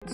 A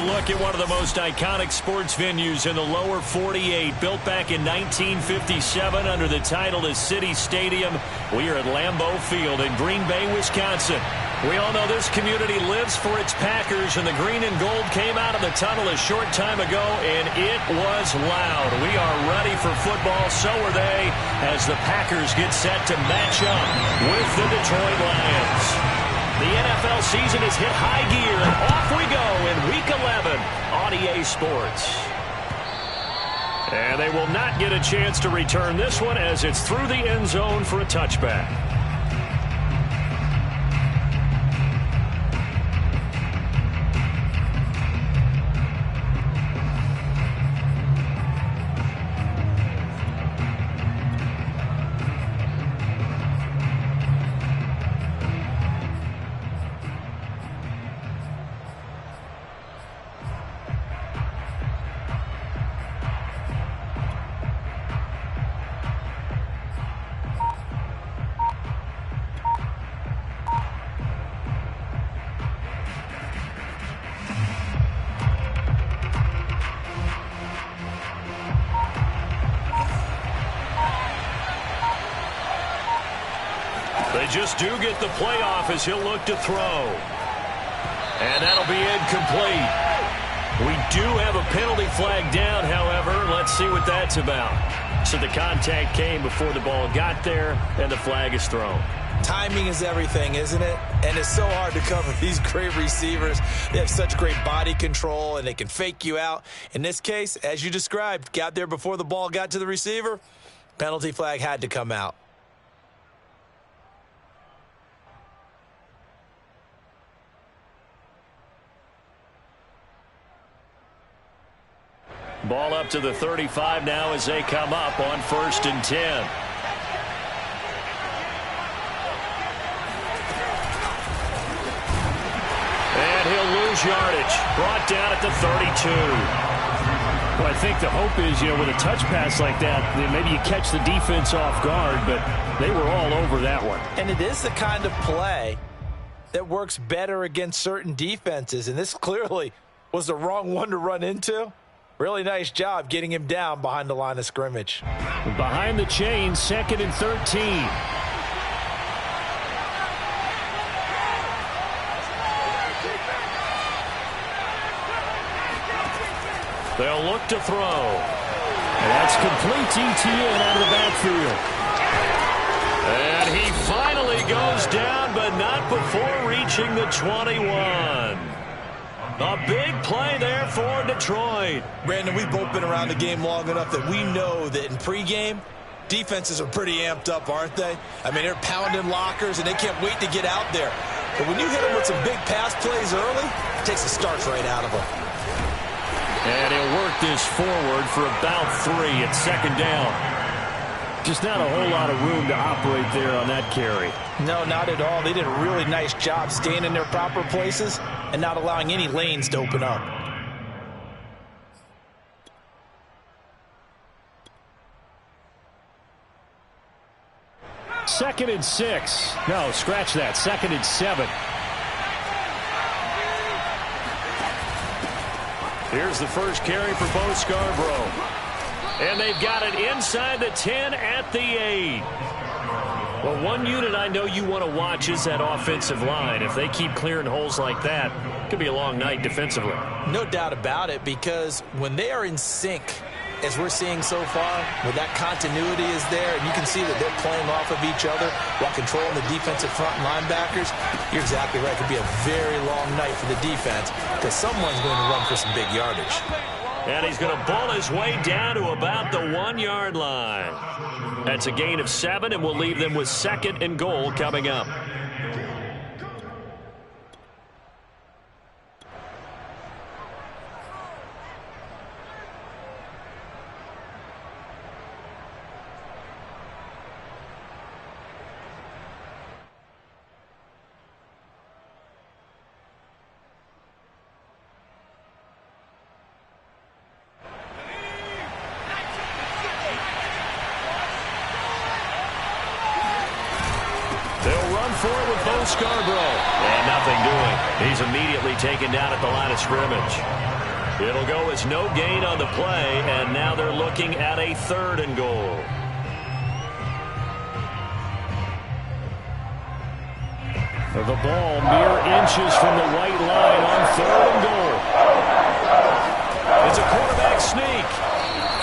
look at one of the most iconic sports venues in the lower 48, built back in 1957 under the title of City Stadium. We are at Lambeau Field in Green Bay, Wisconsin. We all know this community lives for its Packers, and the green and gold came out of the tunnel a short time ago, and it was loud. We are ready for football, so are they, as the Packers get set to match up with the Detroit Lions. The NFL season is hit high gear, and off we go in Week 11 on EA Sports. And they will not get a chance to return this one as it's through the end zone for a touchback. They just do get the playoff as he'll look to throw. And that'll be incomplete. We do have a penalty flag down, however. Let's see what that's about. So the contact came before the ball got there, and the flag is thrown. Timing is everything, isn't it? And it's so hard to cover these great receivers. They have such great body control, and they can fake you out. In this case, as you described, got there before the ball got to the receiver. Penalty flag had to come out. Ball up to the 35 now as they come up on 1st and 10. And he'll lose yardage. Brought down at the 32. Well, I think the hope is, with a touch pass like that, maybe you catch the defense off guard, but they were all over that one. And it is the kind of play that works better against certain defenses, and this clearly was the wrong one to run into. Really nice job getting him down behind the line of scrimmage. Behind the chain, 2nd and 13. They'll look to throw. And that's complete ETN out of the backfield. And he finally goes down, but not before reaching the 21. A big play there for Detroit. Brandon, we've both been around the game long enough that we know that in pregame, defenses are pretty amped up, aren't they? I mean, they're pounding lockers, and they can't wait to get out there. But when you hit them with some big pass plays early, it takes the starch right out of them. And he'll work this forward for about 3 at 2nd down. Just not a whole lot of room to operate there on that carry. No, not at all. They did a really nice job staying in their proper places and not allowing any lanes to open up. Second and 6. No, scratch that. 2nd and 7. Here's the first carry for Bo Scarborough. And they've got it inside the 10 at the 8. Well, one unit I know you want to watch is that offensive line. If they keep clearing holes like that, it could be a long night defensively. No doubt about it, because when they are in sync, as we're seeing so far, where that continuity is there, and you can see that they're playing off of each other while controlling the defensive front linebackers, you're exactly right. It could be a very long night for the defense because someone's going to run for some big yardage. And he's going to ball his way down to about the 1-yard line. That's a gain of 7, and we'll leave them with 2nd and goal coming up. They'll run for it with Bo Scarborough. And nothing doing. He's immediately taken down at the line of scrimmage. It'll go as no gain on the play, and now they're looking at a 3rd and goal. The ball mere inches from the white line on 3rd and goal. It's a quarterback sneak.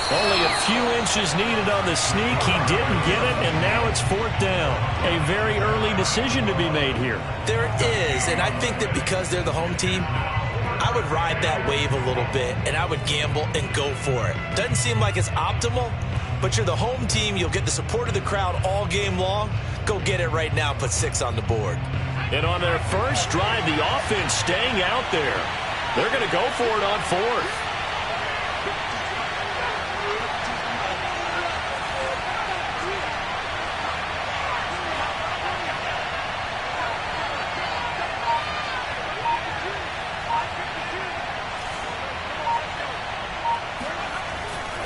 Only a few inches needed on the sneak. He didn't get it, and now it's 4th down. A very early decision to be made here. There is, and I think that because they're the home team, I would ride that wave a little bit, and I would gamble and go for it. Doesn't seem like it's optimal, but you're the home team. You'll get the support of the crowd all game long. Go get it right now. Put 6 on the board. And on their first drive, the offense staying out there. They're going to go for it on 4th.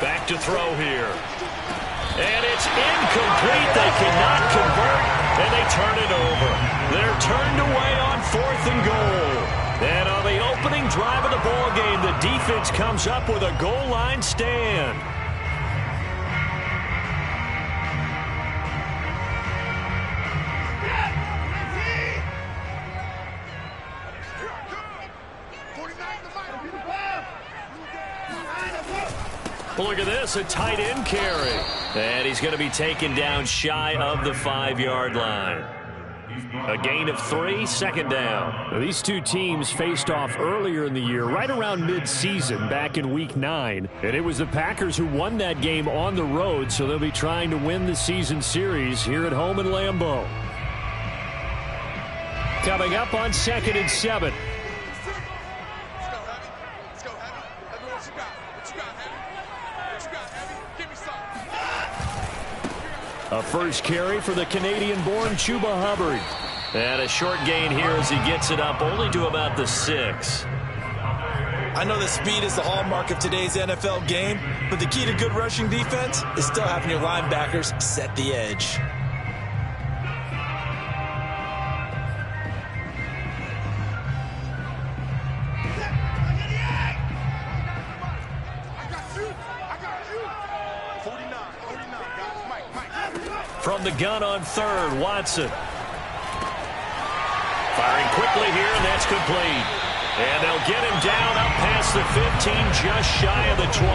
Back to throw here. And it's incomplete. They cannot convert, and they turn it over. They're turned away on 4th and goal. And on the opening drive of the ball game, the defense comes up with a goal line stand. Look at this, a tight end carry. And he's going to be taken down shy of the 5-yard line. A gain of 3, 2nd down. Now, these two teams faced off earlier in the year, right around mid-season, back in Week 9. And it was the Packers who won that game on the road, so they'll be trying to win the season series here at home in Lambeau. Coming up on 2nd and 7. A first carry for the Canadian-born Chuba Hubbard. And a short gain here as he gets it up only to about the 6. I know that speed is the hallmark of today's NFL game, but the key to good rushing defense is still having your linebackers set the edge. From the gun on 3rd, Watson. Firing quickly here, and that's complete. And they'll get him down up past the 15, just shy of the 20.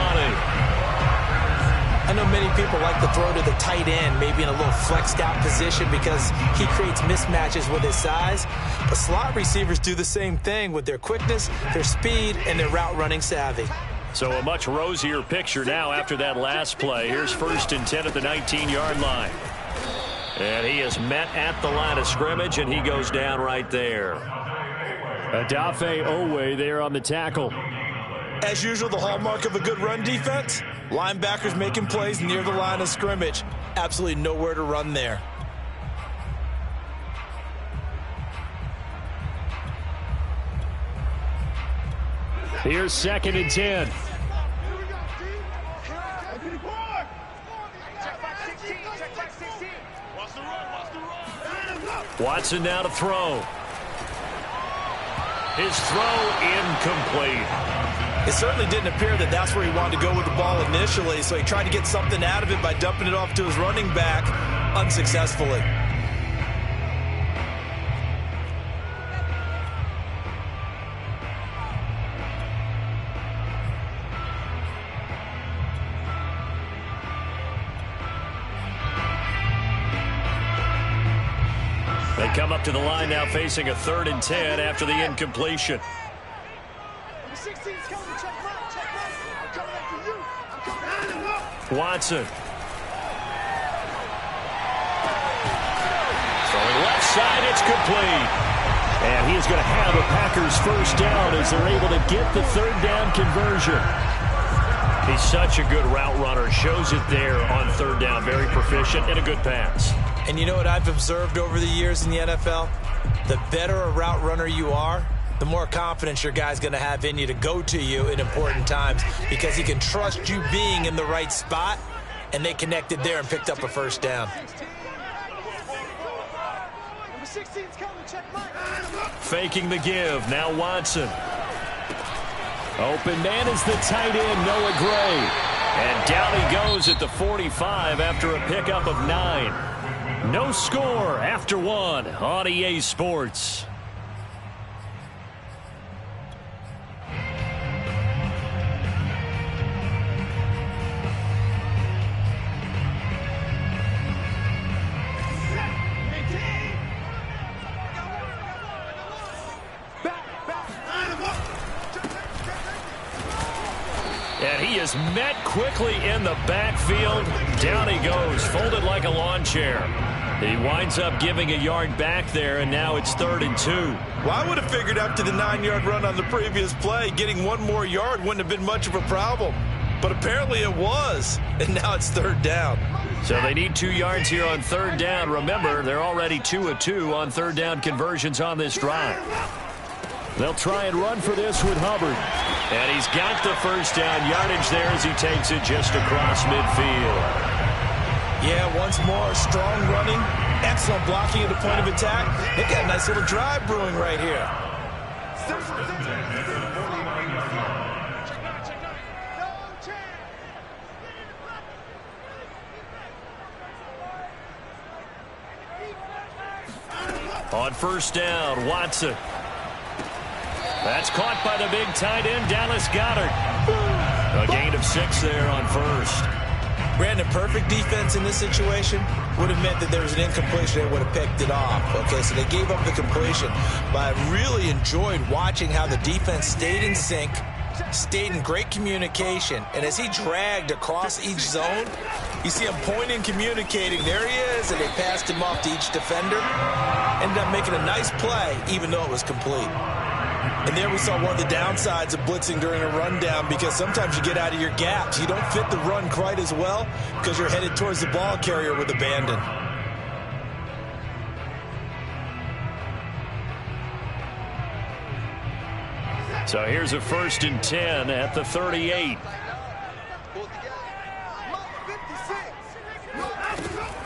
I know many people like to throw to the tight end, maybe in a little flexed out position because he creates mismatches with his size. But slot receivers do the same thing with their quickness, their speed, and their route running savvy. So a much rosier picture now after that last play. Here's 1st and 10 at the 19-yard line. And he is met at the line of scrimmage, and he goes down right there. Adafe Owe there on the tackle. As usual, the hallmark of a good run defense, linebackers making plays near the line of scrimmage. Absolutely nowhere to run there. Here's 2nd and 10. Watson now to throw. His throw incomplete. It certainly didn't appear that that's where he wanted to go with the ball initially, so he tried to get something out of it by dumping it off to his running back unsuccessfully. They come up to the line now facing a 3rd and 10 after the incompletion. Throwing left side, it's complete. And he is going to have a Packers first down as they're able to get the third down conversion. He's such a good route runner. Shows it there on third down. Very proficient and a good pass. And you know what I've observed over the years in the NFL? The better a route runner you are, the more confidence your guy's going to have in you to go to you in important times because he can trust you being in the right spot, and they connected there and picked up a first down. Faking the give. Now Watson. Open man is the tight end, Noah Gray. And down he goes at the 45 after a pickup of 9. No score after 1 on EA Sports. And he is met quickly in the backfield. Down he goes, folded like a lawn chair. He winds up giving a yard back there, and now it's 3rd and 2. Well, I would have figured after the 9-yard run on the previous play, getting one more yard wouldn't have been much of a problem. But apparently it was, and now it's 3rd down. So they need 2 yards here on 3rd down. Remember, they're already 2 of 2 on 3rd down conversions on this drive. They'll try and run for this with Hubbard. And he's got the first down yardage there as he takes it just across midfield. Yeah, once more, strong running, excellent blocking at the point of attack. They've got a nice little drive brewing right here. On first down, Watson. That's caught by the big tight end, Dallas Goedert. A gain of 6 there on first. Brandon, perfect defense in this situation would have meant that there was an incompletion. They would have picked it off. Okay, so they gave up the completion. But I really enjoyed watching how the defense stayed in sync, stayed in great communication. And as he dragged across each zone, you see him pointing, communicating. There he is, and they passed him off to each defender. Ended up making a nice play, even though it was complete. And there we saw one of the downsides of blitzing during a rundown, because sometimes you get out of your gaps. You don't fit the run quite as well because you're headed towards the ball carrier with abandon. So here's a 1st and 10 at the 38.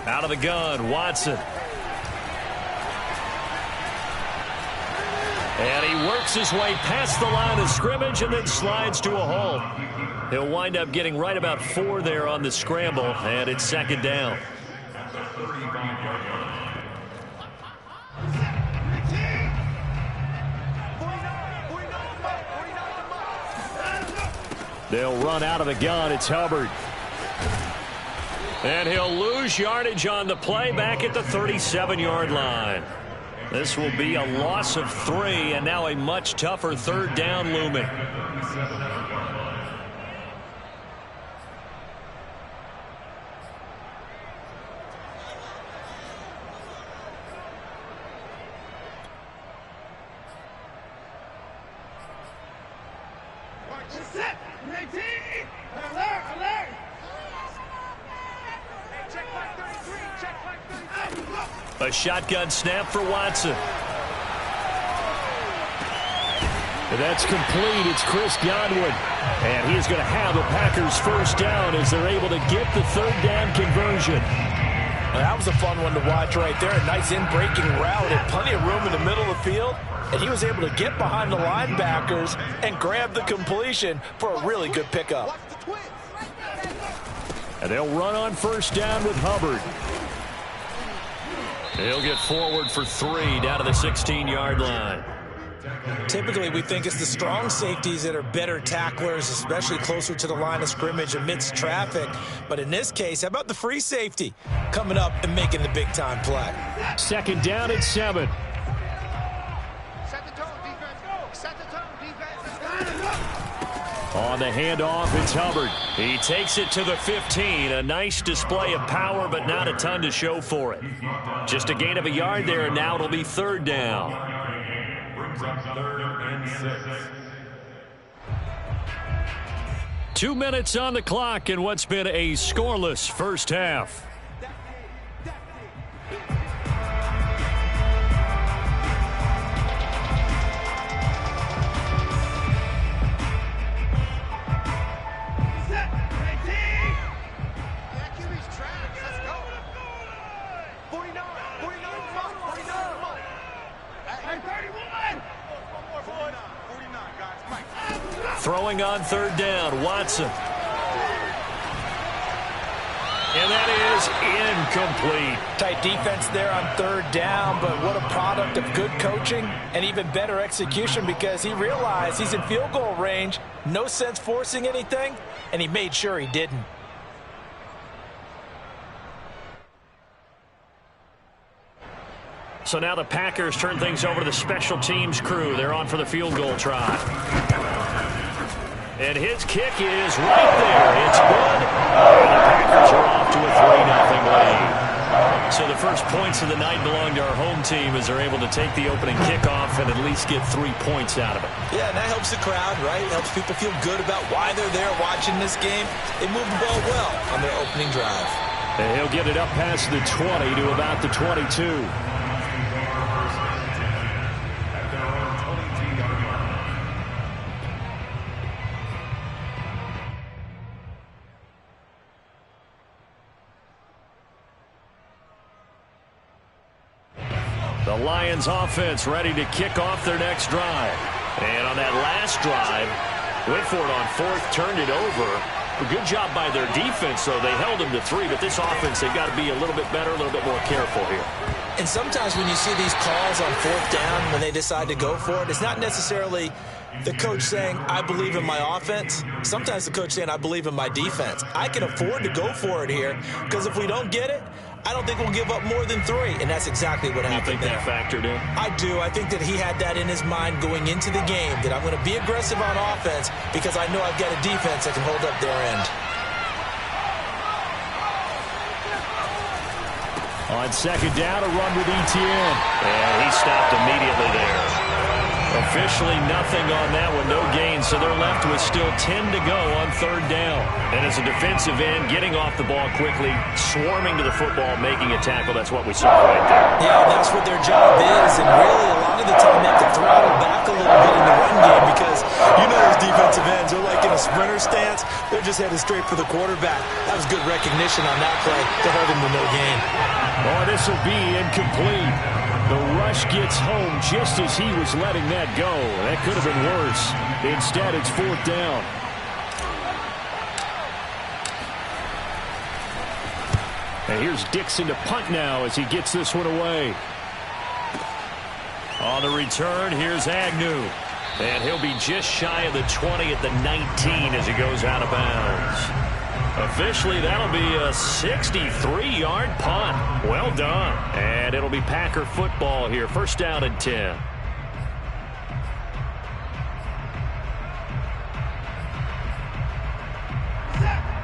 Out of the gun, Watson. And he works his way past the line of scrimmage and then slides to a halt. He'll wind up getting right about 4 there on the scramble, and it's 2nd down. They'll run out of the gun. It's Hubbard. And he'll lose yardage on the play back at the 37-yard line. This will be a loss of 3, and now a much tougher 3rd down looming. A shotgun snap for Watson. That's complete. It's Chris Godwin. And he is going to have a Packers first down as they're able to get the 3rd down conversion. Well, that was a fun one to watch right there. A nice in-breaking route and plenty of room in the middle of the field. And he was able to get behind the linebackers and grab the completion for a really good pickup. And they'll run on first down with Hubbard. He'll get forward for 3 down to the 16-yard line. Typically, we think it's the strong safeties that are better tacklers, especially closer to the line of scrimmage amidst traffic. But in this case, how about the free safety coming up and making the big-time play? 2nd down and 7. Set the tone, defense. Set the tone, defense. On the handoff, it's Hubbard. He takes it to the 15. A nice display of power, but not a ton to show for it. Just a gain of a yard there, and now it'll be third down. Brings up 3rd and 6. 2 minutes on the clock in what's been a scoreless first half. Throwing on third down, Watson. And that is incomplete. Tight defense there on third down, but what a product of good coaching and even better execution, because he realized he's in field goal range. No sense forcing anything, and he made sure he didn't. So now the Packers turn things over to the special teams crew. They're on for the field goal try. And his kick is right there. It's good. And the Packers are off to a 3-0 lead. So the first points of the night belong to our home team as they're able to take the opening kickoff and at least get 3 points out of it. Yeah, and that helps the crowd, right? It helps people feel good about why they're there watching this game. They moved the ball well on their opening drive. And he'll get it up past the 20 to about the 22. The Lions offense ready to kick off their next drive. And on that last drive, went for it on fourth, turned it over. A good job by their defense, though. They held them to 3, but this offense, they've got to be a little bit better, a little bit more careful here. And sometimes when you see these calls on fourth down, when they decide to go for it, it's not necessarily the coach saying, I believe in my offense. Sometimes the coach saying, I believe in my defense. I can afford to go for it here, because if we don't get it, I don't think we'll give up more than 3, and that's exactly what happened there. You think that factored in? I do. I think that he had that in his mind going into the game, that I'm going to be aggressive on offense because I know I've got a defense that can hold up their end. On second down, a run with Etienne. And he stopped immediately there. Officially nothing on that one, no gain, so they're left with still 10 to go on third down. And as a defensive end, getting off the ball quickly, swarming to the football, making a tackle, that's what we saw right there. Yeah, that's what their job is, and really a lot of the time they have to throttle back a little bit in the run game because you know those defensive ends are like in a sprinter stance. They're just headed straight for the quarterback. That was good recognition on that play to hold him to no gain. Oh, this will be incomplete. The rush gets home just as he was letting that go. That could have been worse. Instead, it's fourth down. And here's Dixon to punt now as he gets this one away. On the return, here's Agnew. And he'll be just shy of the 20 at the 19 as he goes out of bounds. Officially, that'll be a 63-yard punt. Well done. And it'll be Packer football here. First down and 10.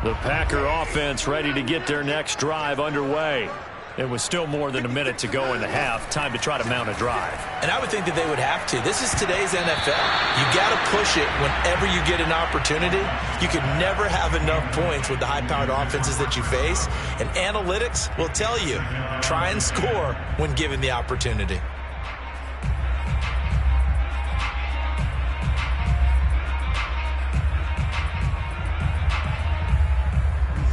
The Packer offense ready to get their next drive underway. It was still more than a minute to go in the half. Time to try to mount a drive. And I would think that they would have to. This is today's NFL. You got to push it whenever you get an opportunity. You can never have enough points with the high-powered offenses that you face. And analytics will tell you, try and score when given the opportunity.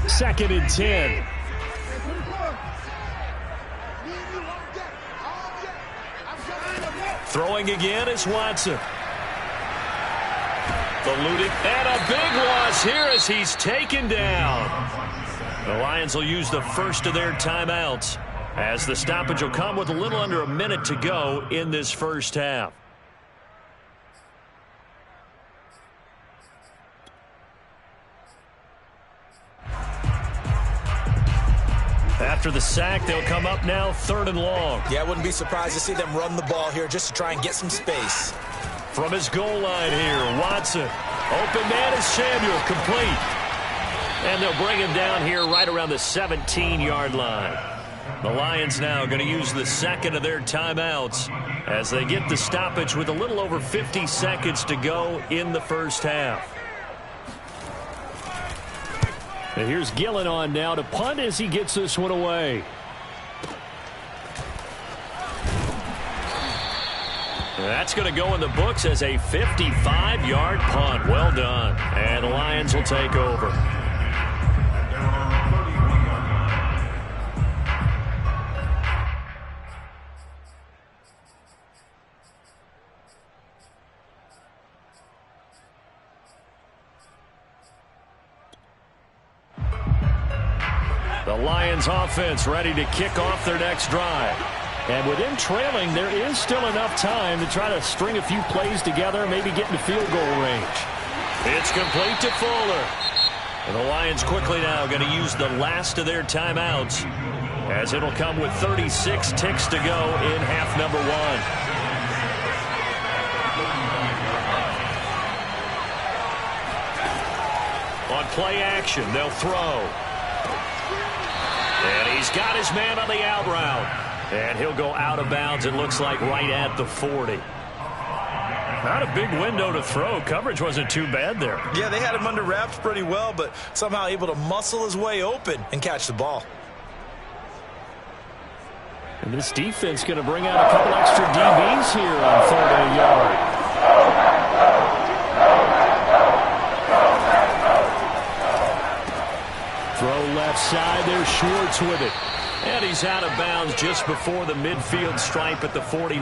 Second and 10. Throwing again is Watson. Eluding, and a big loss here as he's taken down. The Lions will use the first of their timeouts as the stoppage will come with a little under a minute to go in this first half. After the sack, they'll come up now third and long. Yeah, I wouldn't be surprised to see them run the ball here just to try and get some space. From his goal line here, Watson. Open man is Samuel, complete. And they'll bring him down here right around the 17-yard line. The Lions now going to use the second of their timeouts as they get the stoppage with a little over 50 seconds to go in the first half. And here's Gillen on now to punt as he gets this one away. That's going to go in the books as a 55-yard punt. Well done. And the Lions will take over. The Lions offense ready to kick off their next drive. And with them trailing, there is still enough time to try to string a few plays together, maybe get into field goal range. It's complete to Fuller. And the Lions quickly now going to use the last of their timeouts, as it'll come with 36 ticks to go in half number one. On play action, they'll throw. And he's got his man on the out route. And he'll go out of bounds, it looks like, right at the 40. Not a big window to throw. Coverage wasn't too bad there. Yeah, they had him under wraps pretty well, but somehow able to muscle his way open and catch the ball. And this defense going to bring out a couple extra DBs here on 3rd and a yard. Throw left side. There's Schwartz with it. And he's out of bounds just before the midfield stripe at the 49.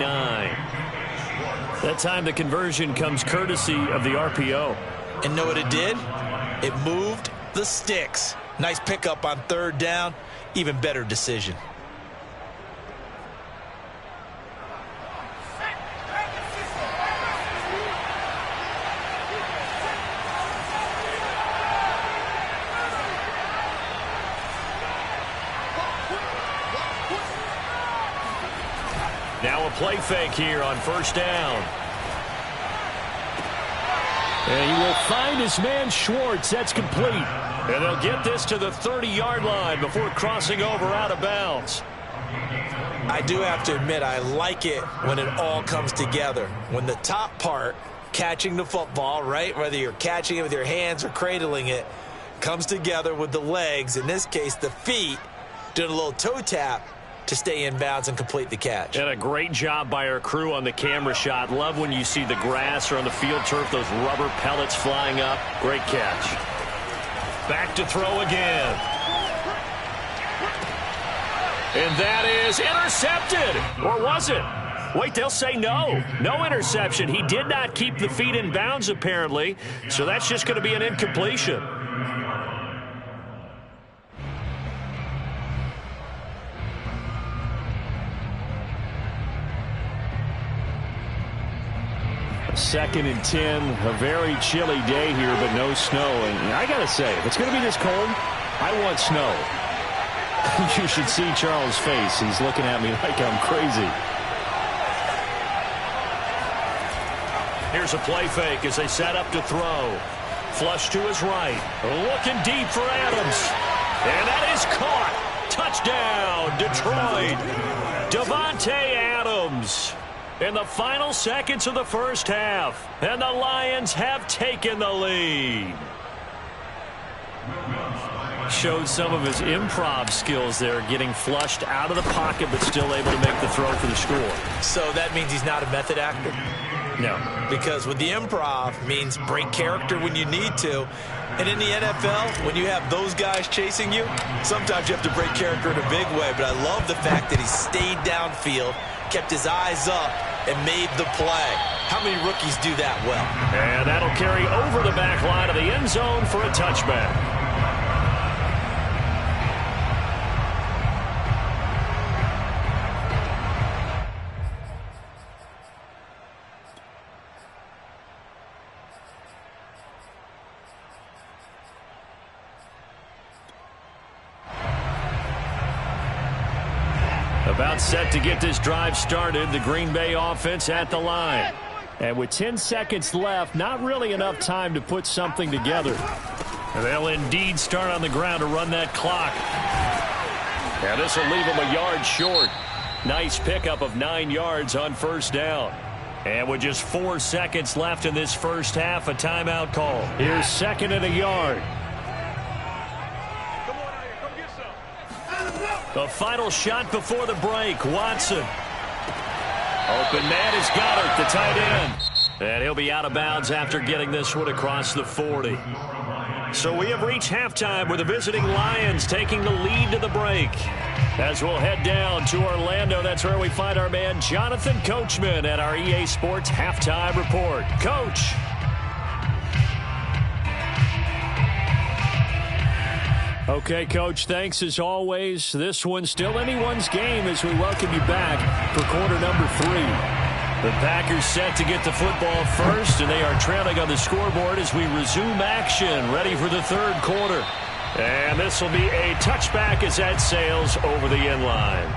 That time the conversion comes courtesy of the RPO. And know what it did? It moved the sticks. Nice pickup on 3rd down. Even better decision. Now a play fake here on 1st down. And he will find his man Schwartz. That's complete. And they'll get this to the 30-yard line before crossing over out of bounds. I do have to admit, I like it when it all comes together. When the top part, catching the football, right, whether you're catching it with your hands or cradling it, comes together with the legs, in this case the feet, doing a little toe tap to stay in bounds and complete the catch. And a great job by our crew on the camera shot. Love when you see the grass or on the field turf, those rubber pellets flying up. Great catch. Back to throw again. And that is intercepted. Or was it? Wait, they'll say no. No interception. He did not keep the feet in bounds, apparently. So that's just going to be an incompletion. Second and 10, a very chilly day here, but no snow. And I got to say, if it's going to be this cold, I want snow. You should see Charles' face. He's looking at me like I'm crazy. Here's a play fake as they set up to throw. Flush to his right. Looking deep for Adams. And that is caught. Touchdown, Detroit. Davante Adams. In the final seconds of the first half. And the Lions have taken the lead. Showed some of his improv skills there, getting flushed out of the pocket but still able to make the throw for the score. So that means he's not a method actor? No. Because with the improv means break character when you need to. And in the NFL, when you have those guys chasing you, sometimes you have to break character in a big way. But I love the fact that he stayed downfield, kept his eyes up, and made the play. How many rookies do that well? And that'll carry over the back line of the end zone for a touchback. About set to get this drive started. The Green Bay offense at the line. And with 10 seconds left, not really enough time to put something together. And they'll indeed start on the ground to run that clock. And this will leave them a yard short. Nice pickup of 9 yards on first down. And with just 4 seconds left in this first half, a timeout call. Here's 2nd and a yard. The final shot before the break. Watson. Open man is Goddard, the tight end. And he'll be out of bounds after getting this one across the 40. So we have reached halftime with the visiting Lions taking the lead to the break. As we'll head down to Orlando, that's where we find our man Jonathan Coachman at our EA Sports Halftime Report. Coach. Okay, Coach, thanks as always. This one's still anyone's game as we welcome you back for quarter number 3. The Packers set to get the football first, and they are trailing on the scoreboard as we resume action, ready for the third quarter. And this will be a touchback as that sails over the end line.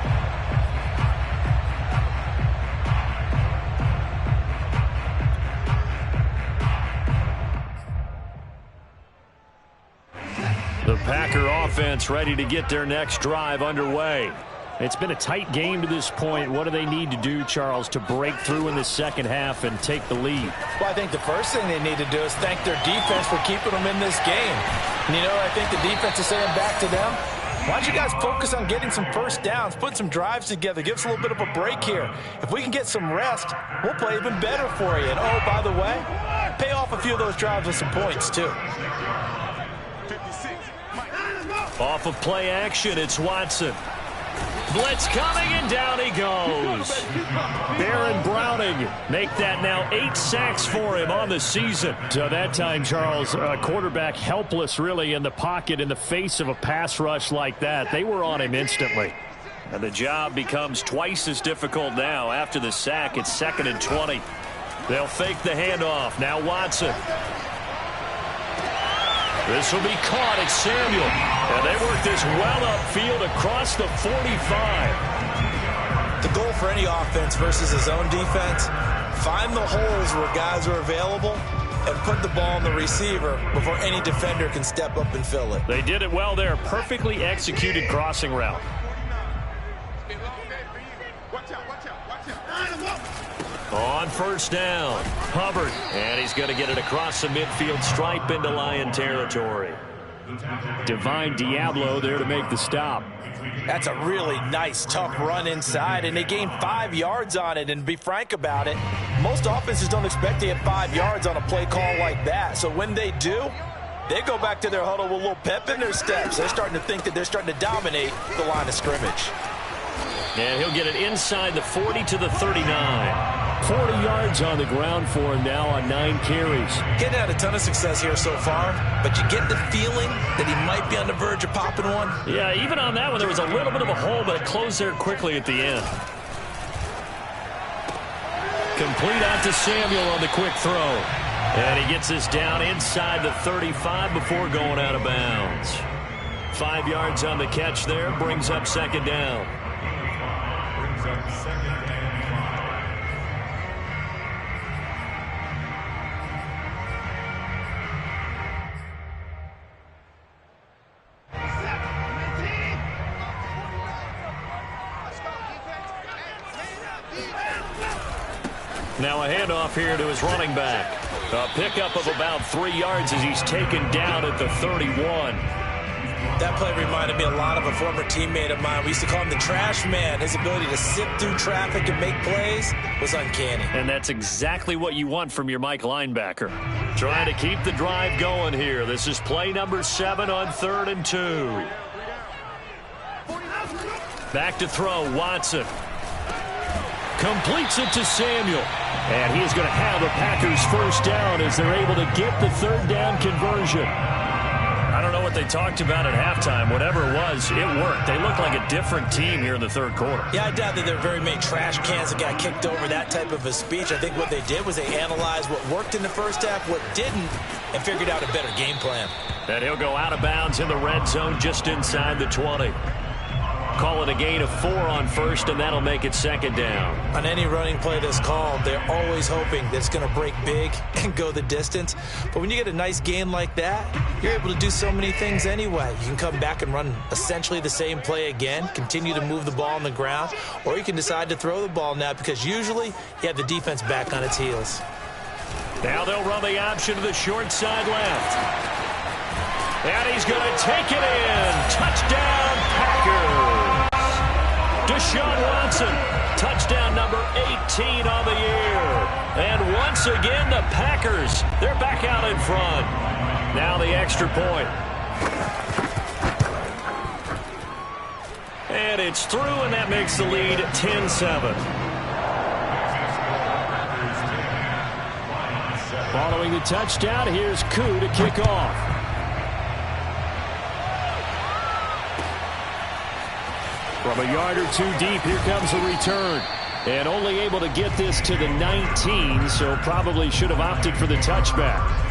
The Packer offense ready to get their next drive underway. It's been a tight game to this point. What do they need to do, Charles, to break through in the second half and take the lead? Well, I think the first thing they need to do is thank their defense for keeping them in this game. And, you know, I think the defense is saying back to them, why don't you guys focus on getting some first downs, put some drives together, give us a little bit of a break here. If we can get some rest, we'll play even better for you. And, oh, by the way, pay off a few of those drives with some points, too. Off of play action, it's Watson. Blitz coming, and down he goes. Baron Browning make that now 8 sacks for him on the season. So that time, Charles, quarterback helpless really in the pocket in the face of a pass rush like that. They were on him instantly. And the job becomes twice as difficult now. After the sack, it's 2nd and 20. They'll fake the handoff. Now Watson. This will be caught. It's Samuel. And they work this well upfield across the 45. The goal for any offense versus a zone defense, find the holes where guys are available and put the ball on the receiver before any defender can step up and fill it. They did it well there. Perfectly executed crossing route. On first down, Hubbard, and he's going to get it across the midfield stripe into Lion territory. Divine Diablo there to make the stop. That's a really nice, tough run inside, and they gained 5 yards on it. And to be frank about it, most offenses don't expect to get 5 yards on a play call like that. So when they do, they go back to their huddle with a little pep in their steps. They're starting to think that they're starting to dominate the line of scrimmage. And he'll get it inside the 40 to the 39. 40 yards on the ground for him now on 9 carries. Getting had a ton of success here so far, but you get the feeling that he might be on the verge of popping one. Yeah, even on that one, there was a little bit of a hole, but it closed there quickly at the end. Complete out to Samuel on the quick throw. And he gets this down inside the 35 before going out of bounds. 5 yards on the catch there, brings up 2nd down. Now a handoff here to his running back. A pickup of about 3 yards as he's taken down at the 31. That play reminded me a lot of a former teammate of mine. We used to call him the trash man. His ability to sift through traffic and make plays was uncanny. And that's exactly what you want from your Mike linebacker. Trying to keep the drive going here. This is play number 7 on 3rd and 2. Back to throw, Watson. Completes it to Samuel. And he is going to have a Packers first down as they're able to get the 3rd down conversion. I don't know what they talked about at halftime. Whatever it was, it worked. They look like a different team here in the 3rd quarter. Yeah, I doubt that there were very many trash cans that got kicked over, that type of a speech. I think what they did was they analyzed what worked in the first half, what didn't, and figured out a better game plan. And he'll go out of bounds in the red zone just inside the 20. Call it a gain of 4 on first, and that'll make it second down. On any running play that's called, they're always hoping that it's going to break big and go the distance. But when you get a nice gain like that, you're able to do so many things anyway. You can come back and run essentially the same play again, continue to move the ball on the ground, or you can decide to throw the ball now because usually you have the defense back on its heels. Now they'll run the option to the short side left. And he's going to take it in. Touchdown, Packers. Deshaun Watson, touchdown number 18 on the year. And once again, the Packers, they're back out in front. Now the extra point. And it's through, and that makes the lead 10-7. Following the touchdown, here's Koo to kick off. From a yard or two deep, here comes a return. And only able to get this to the 19, so probably should have opted for the touchback.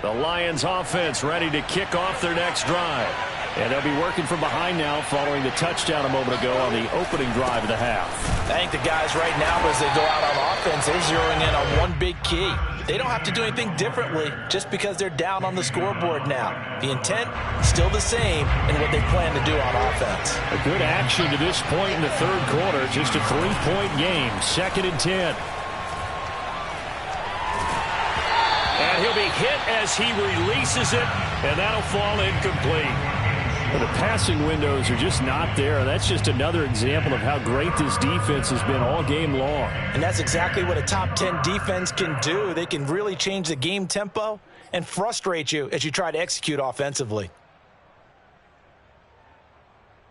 The Lions offense ready to kick off their next drive. And they'll be working from behind now following the touchdown a moment ago on the opening drive of the half. I think the guys right now, as they go out on offense, they're zeroing in on one big key. They don't have to do anything differently just because they're down on the scoreboard now. The intent is still the same in what they plan to do on offense. A good action to this point in the third quarter. Just a 3-point game. 2nd and 10. And he'll be hit as he releases it, and that'll fall incomplete. Well, the passing windows are just not there. That's just another example of how great this defense has been all game long. And that's exactly what a top 10 defense can do. They can really change the game tempo and frustrate you as you try to execute offensively.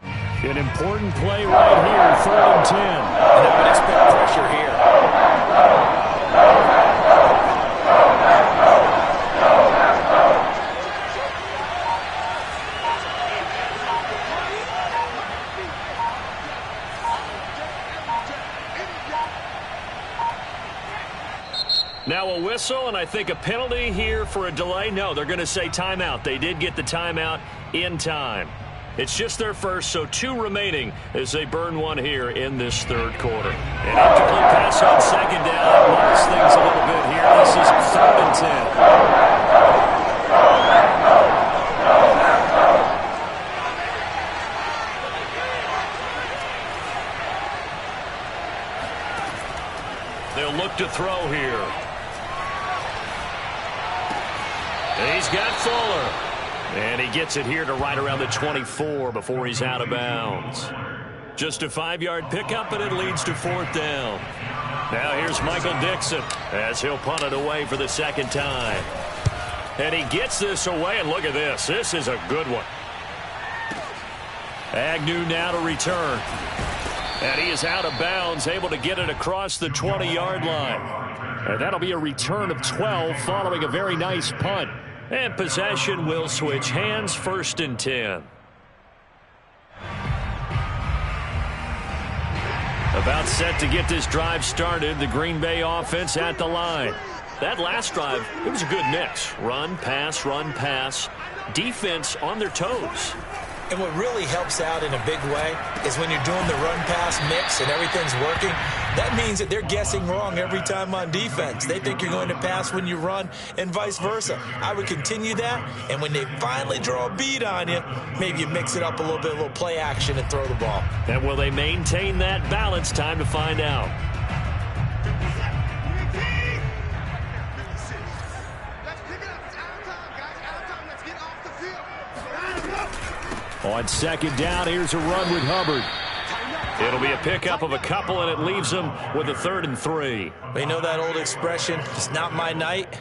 An important play right here, 3rd and 10. And I would expect pressure here. Now a whistle, and I think a penalty here for a delay. No, they're going to say timeout. They did get the timeout in time. It's just their first, so 2 remaining as they burn one here in this third quarter. An incomplete pass on second down. That lowers things a little bit here. This is 3rd and 10. They'll look to throw here. He's got Fuller. And he gets it here to right around the 24 before he's out of bounds. Just a 5-yard pickup, and it leads to 4th down. Now here's Michael Dixon as he'll punt it away for the second time. And he gets this away, and look at this. This is a good one. Agnew now to return. And he is out of bounds, able to get it across the 20-yard line. And that'll be a return of 12 following a very nice punt. And possession will switch hands, 1st and 10. About set to get this drive started, the Green Bay offense at the line. That last drive, it was a good mix. Run, pass, defense on their toes. And what really helps out in a big way is when you're doing the run-pass mix and everything's working, that means that they're guessing wrong every time on defense. They think you're going to pass when you run and vice versa. I would continue that, and when they finally draw a beat on you, maybe you mix it up a little bit, a little play action and throw the ball. And will they maintain that balance? Time to find out. On 2nd down, here's a run with Hubbard. It'll be a pickup of a couple, and it leaves them with a 3rd and 3. You know that old expression, it's not my night?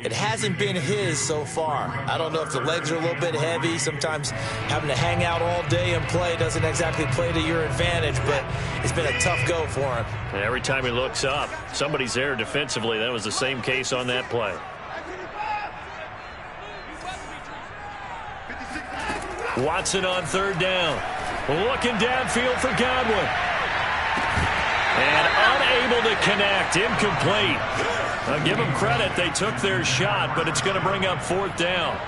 It hasn't been his so far. I don't know if the legs are a little bit heavy. Sometimes having to hang out all day and play doesn't exactly play to your advantage, but it's been a tough go for him. And every time he looks up, somebody's there defensively. That was the same case on that play. Watson on third down. Looking downfield for Godwin. And unable to connect. Incomplete. I'll give them credit. They took their shot, but it's going to bring up fourth down.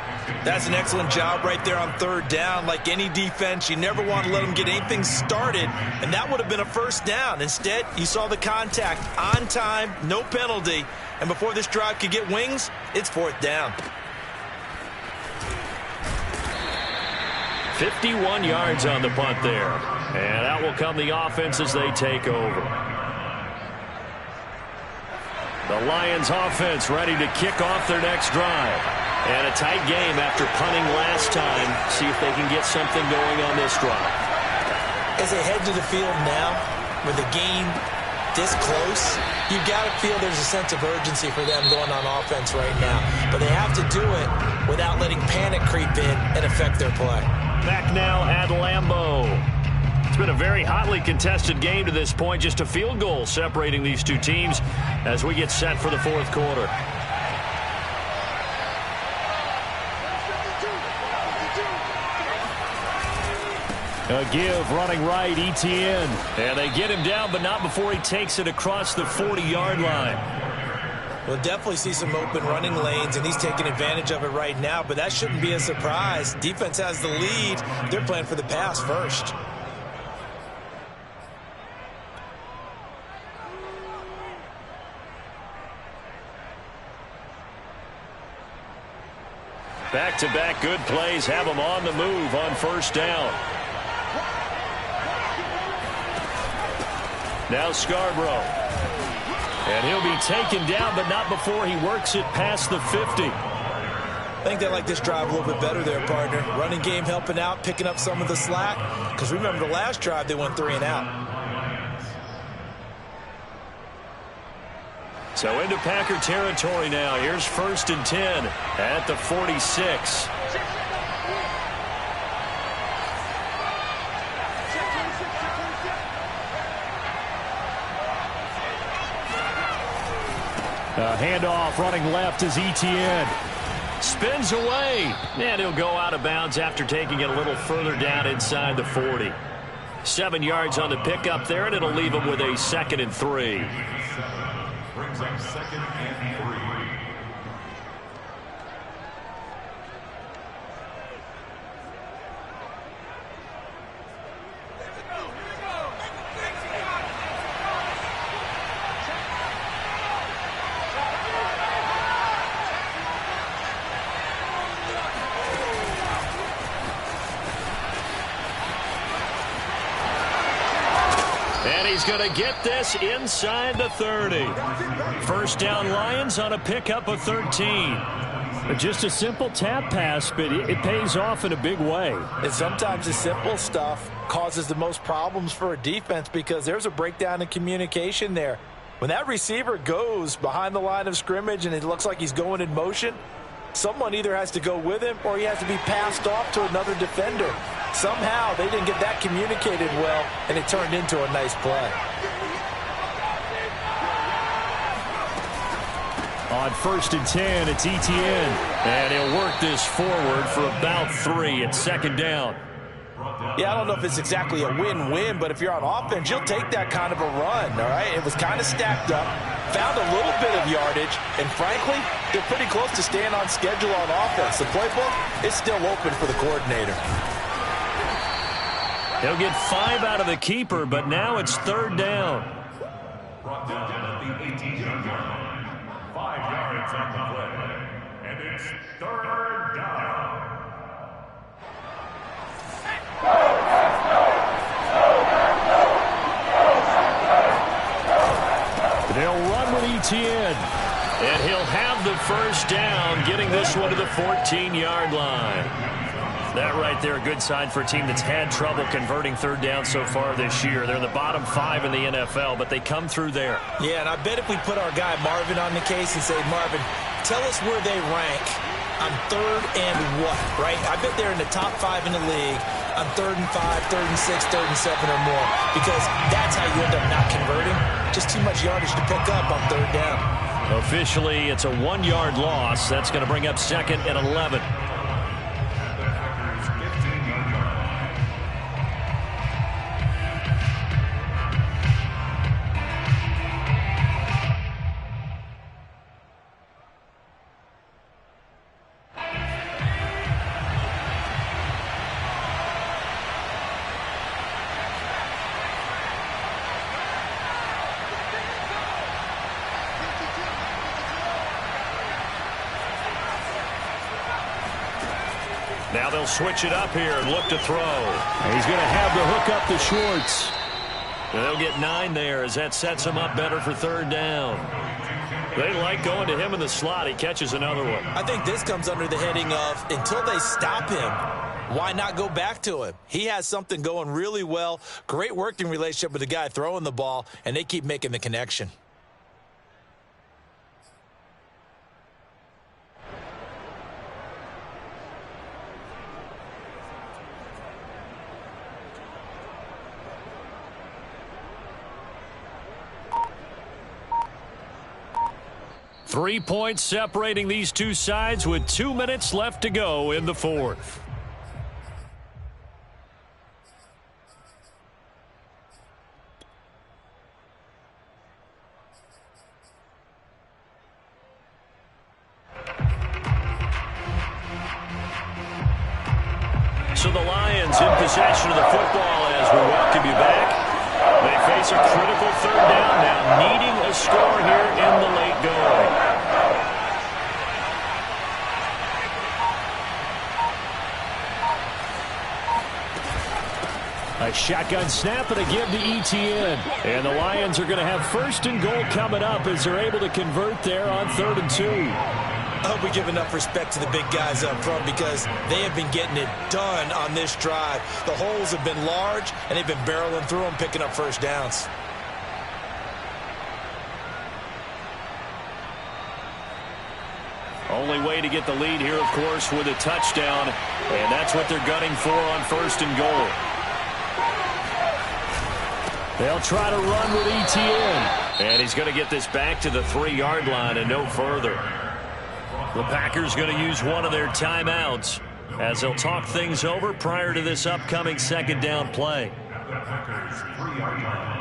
That's an excellent job right there on third down. Like any defense, you never want to let them get anything started, and that would have been a first down. Instead, you saw the contact on time, no penalty, and before this drive could get wings, it's fourth down. 51 yards on the punt there. And out will come the offense as they take over. The Lions offense ready to kick off their next drive. And a tight game after punting last time. See if they can get something going on this drive. As they head to the field now, with the game this close, you've got to feel there's a sense of urgency for them going on offense right now. But they have to do it without letting panic creep in and affect their play. Back now at Lambeau. It's been a very hotly contested game to this point. Just a field goal separating these two teams as we get set for the fourth quarter. A give, running right, Etienne. And they get him down, but not before he takes it across the 40-yard line. We'll definitely see some open running lanes, and he's taking advantage of it right now, but that shouldn't be a surprise. Defense has the lead. They're playing for the pass first. Back-to-back good plays have them on the move on first down. Now Scarborough. And he'll be taken down, but not before he works it past the 50. I think they like this drive a little bit better there, partner. Running game helping out, picking up some of the slack. Because remember the last drive, they went 3 and out. So into Packer territory now. Here's 1st and 10 at the 46. A handoff running left is Etienne. Spins away. And he'll go out of bounds after taking it a little further down inside the 40. 7 yards on the pickup there, and it'll leave him with a 2nd and 3. Brings up 2nd and 3. He's going to get this inside the 30. First down Lions on a pickup of 13. Just a simple tap pass, but it pays off in a big way. And sometimes the simple stuff causes the most problems for a defense because there's a breakdown in communication there. When that receiver goes behind the line of scrimmage and it looks like he's going in motion, someone either has to go with him or he has to be passed off to another defender. Somehow they didn't get that communicated well, and it turned into a nice play. On 1st and 10, it's Etienne. And he'll work this forward for about 3 at 2nd down. Yeah, I don't know if it's exactly a win-win, but if you're on offense, you'll take that kind of a run, all right? It was kind of stacked up, found a little bit of yardage, and frankly, they're pretty close to staying on schedule on offense. The playbook is still open for the coordinator. He'll get 5 out of the keeper, but now it's 3rd down. Brought down at the 18-yard line. 5 yards on the play. And it's 3rd down. They'll run with Etienne. And he'll have the first down, getting this one to the 14-yard line. That right there, a good sign for a team that's had trouble converting 3rd down so far this year. They're in the bottom 5 in the NFL, but they come through there. Yeah, and I bet if we put our guy Marvin on the case and say, Marvin, tell us where they rank on 3rd and what, right? I bet they're in the top 5 in the league on 3rd and 5, 3rd and 6, 3rd and 7 or more, because that's how you end up not converting. Just too much yardage to pick up on 3rd down. Officially, it's a 1-yard loss. That's going to bring up 2nd and 11. Now they'll switch it up here and look to throw. And he's going to have the hook up to Schwartz. They'll get 9 there as that sets him up better for third down. They like going to him in the slot. He catches another one. I think this comes under the heading of until they stop him, why not go back to him? He has something going really well. Great working relationship with the guy throwing the ball, and they keep making the connection. Three points separating these two sides with 2 minutes left to go in the fourth. So the Lions in possession of the football as we welcome you back. They face a critical third down now, needing a score here in the late going. A shotgun snap and a give to ETN. And the Lions are going to have 1st and goal coming up as they're able to convert there on 3rd and 2. I hope we give enough respect to the big guys up front because they have been getting it done on this drive. The holes have been large, and they've been barreling through them, picking up first downs. Only way to get the lead here, of course, with a touchdown, and that's what they're gunning for on 1st and goal. They'll try to run with ETN. And he's going to get this back to the 3-yard line and no further. The Packers going to use one of their timeouts as they'll talk things over prior to this upcoming 2nd down play. The Packers 3-yard line.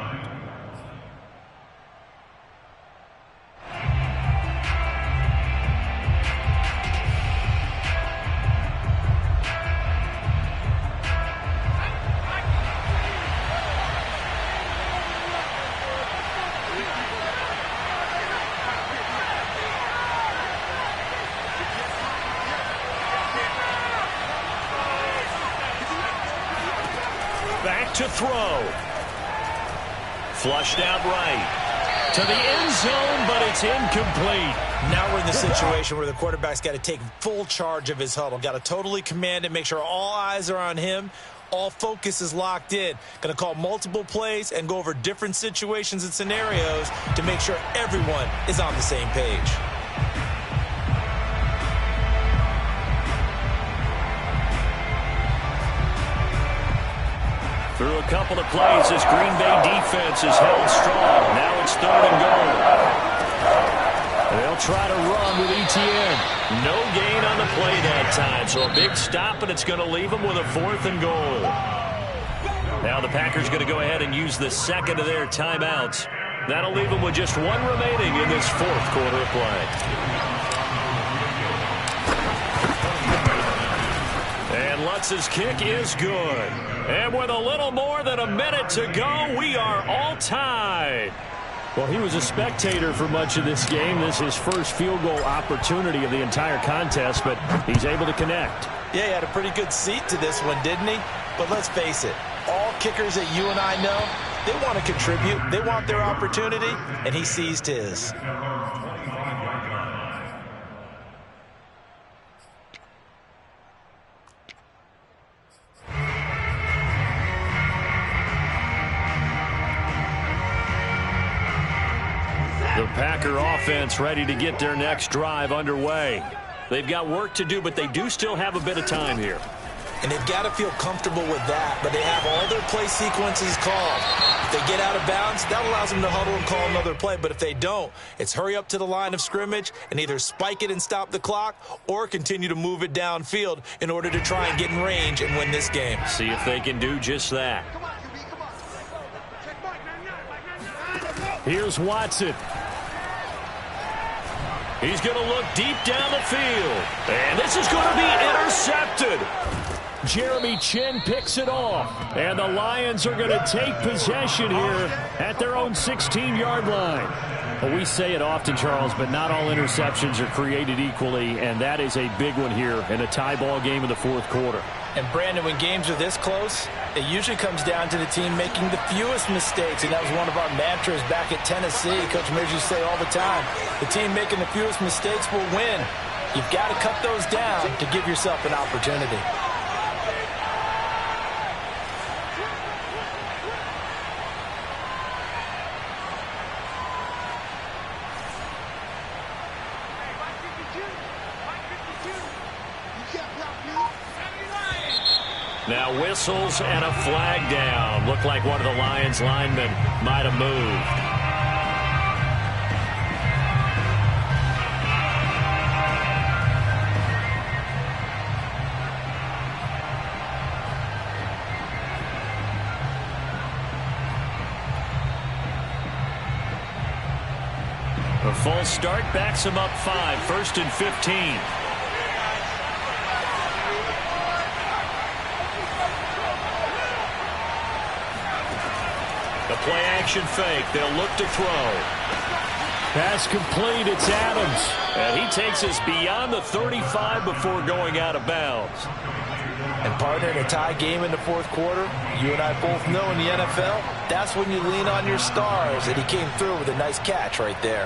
Back to throw. Flushed out right. To the end zone, but it's incomplete. Now we're in the situation where the quarterback's got to take full charge of his huddle. Got to totally command it, make sure all eyes are on him. All focus is locked in. Going to call multiple plays and go over different situations and scenarios to make sure everyone is on the same page. Through a couple of plays, this Green Bay defense is held strong. Now it's 3rd and goal. They'll try to run with ETN. No gain on the play that time, so a big stop, and it's going to leave them with a 4th and goal. Now the Packers going to go ahead and use the 2nd of their timeouts. That'll leave them with just 1 remaining in this 4th quarter of play. And Lutz's kick is good. And with a little more than a minute to go, we are all tied. Well, he was a spectator for much of this game. This is his first field goal opportunity of the entire contest, but he's able to connect. Yeah, he had a pretty good seat to this one, didn't he? But let's face it, all kickers that you and I know, they want to contribute. They want their opportunity, and he seized his. The Packer offense ready to get their next drive underway. They've got work to do, but they do still have a bit of time here. And they've got to feel comfortable with that, but they have all their play sequences called. If they get out of bounds, that allows them to huddle and call another play. But if they don't, it's hurry up to the line of scrimmage and either spike it and stop the clock or continue to move it downfield in order to try and get in range and win this game. See if they can do just that. Here's Watson. He's going to look deep down the field. And this is going to be intercepted. Jeremy Chin picks it off. And the Lions are going to take possession here at their own 16-yard line. Well, we say it often, Charles, but not all interceptions are created equally, and that is a big one here in a tie ball game in the fourth quarter. And, Brandon, when games are this close, it usually comes down to the team making the fewest mistakes, and that was one of our mantras back at Tennessee. Coach Mears used to say all the time, the team making the fewest mistakes will win. You've got to cut those down to give yourself an opportunity. Now whistles and a flag down. Looked like one of the Lions linemen might have moved. A false start backs him up 5, 1st and 15. The play action fake. They'll look to throw. Pass complete. It's Adams. And he takes us beyond the 35 before going out of bounds. And, partner, in a tie game in the fourth quarter, you and I both know in the NFL, that's when you lean on your stars. And he came through with a nice catch right there.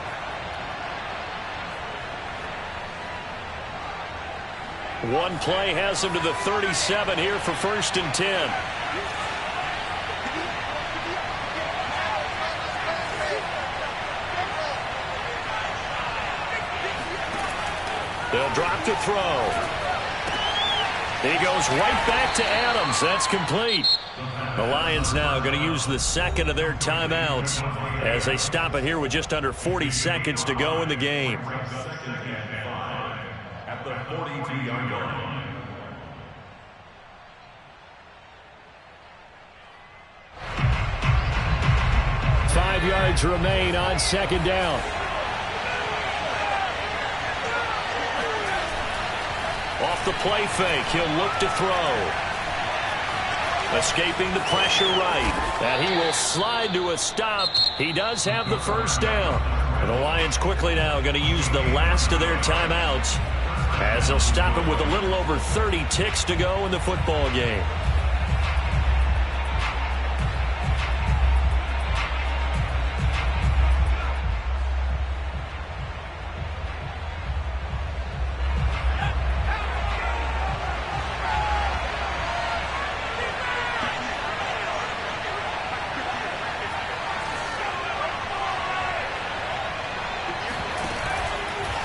One play has him to the 37 here for 1st and 10. They'll drop to throw. He goes right back to Adams. That's complete. The Lions now going to use the second of their timeouts as they stop it here with just under 40 seconds to go in the game. At the 42-yard line. Five yards remain on second down. Off the play fake, he'll look to throw. Escaping the pressure right. And he will slide to a stop. He does have the first down. And the Lions quickly now going to use the last of their timeouts as they'll stop it with a little over 30 ticks to go in the football game.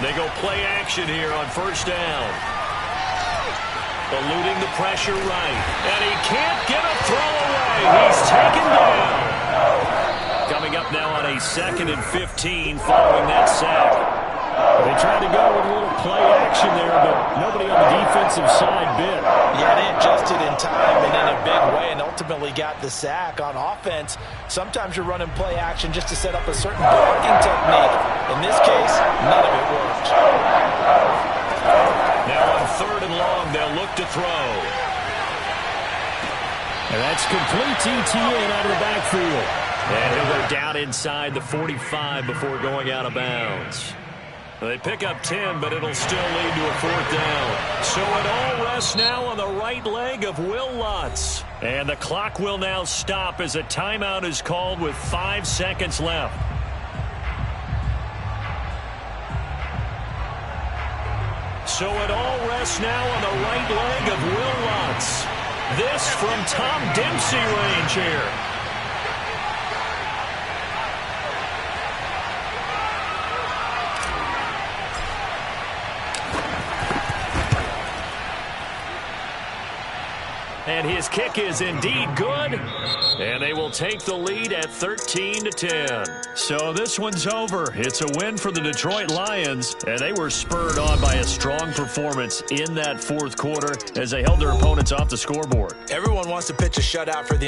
They go play action here on 1st down. Eluding the pressure right. And he can't get a throw away. He's taken down. Coming up now on a 2nd and 15 following that sack. They tried to go with a little play action there, but nobody on the defensive side bit. Yeah, they adjusted in time and in a big way and ultimately got the sack. On offense, sometimes you're running play action just to set up a certain blocking technique. In this case, none of it worked. Now on 3rd and long, they'll look to throw. And that's complete ETN out of the backfield. And he'll go down inside the 45 before going out of bounds. They pick up 10, but it'll still lead to a 4th down. So it all rests now on the right leg of Will Lutz. And the clock will now stop as a timeout is called with 5 seconds left. So it all rests now on the right leg of Will Lutz. This from Tom Dempsey range here. And his kick is indeed good. And they will take the lead at 13-10. So this one's over. It's a win for the Detroit Lions. And they were spurred on by a strong performance in that fourth quarter as they held their opponents off the scoreboard. Everyone wants to pitch a shutout for the